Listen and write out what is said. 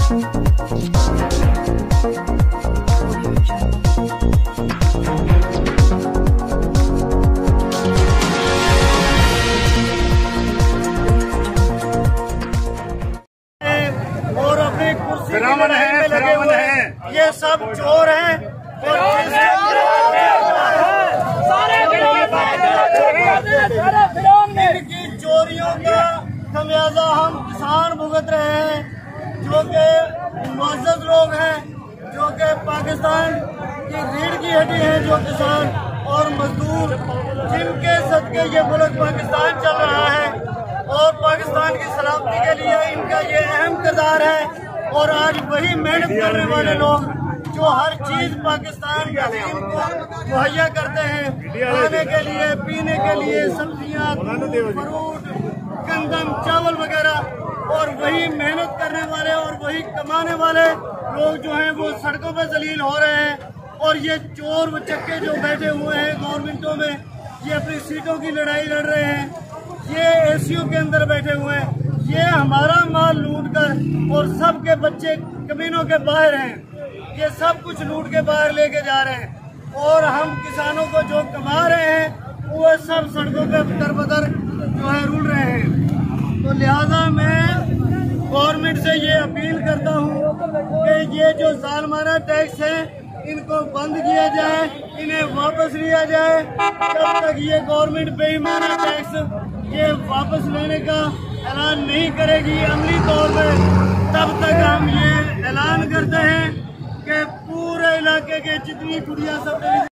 फिरौन है, ये सब चोर हैं और इनकी चोरियों का खमियाजा हम किसान भुगत रहे हैं, जो कि मुअज़्ज़ज़ लोग हैं, जो कि पाकिस्तान की रीढ़ की हड्डी हैं, जो किसान और मजदूर, जिनके सदके ये मुल्क पाकिस्तान चल रहा है और पाकिस्तान की सलामती के लिए इनका ये अहम किरदार है। और आज वही मेहनत करने वाले लोग जो हर चीज पाकिस्तान को मुहैया करते हैं, खाने के लिए, पीने के लिए, सब्जियां, फ्रूट, गंदम, चावल वगैरह, और वही मेहनत करने वाले और वही कमाने वाले लोग जो हैं वो सड़कों पर जलील हो रहे हैं। और ये चोर बचक्के जो बैठे हुए हैं गवर्नमेंटों में, ये अपनी सीटों की लड़ाई लड़ रहे हैं, ये एसीओ के अंदर बैठे हुए हैं, ये हमारा माल लूट कर, और सबके बच्चे कमीनों के बाहर हैं, ये सब कुछ लूट के बाहर लेके जा रहे हैं। और हम किसानों को जो कमा रहे हैं वो सब सड़कों पे दर-बदर जो है रुल रहे हैं। तो लिहाजा मैं गवर्नमेंट से ये अपील करता हूँ कि ये जो जालमाना टैक्स है इनको बंद किया जाए, इन्हें वापस लिया जाए। जब तक ये गवर्नमेंट बेईमाना टैक्स ये वापस लेने का ऐलान नहीं करेगी अमली तौर पर, तब तक हम ये ऐलान करते हैं कि पूरे इलाके के जितनी गुड़िया सब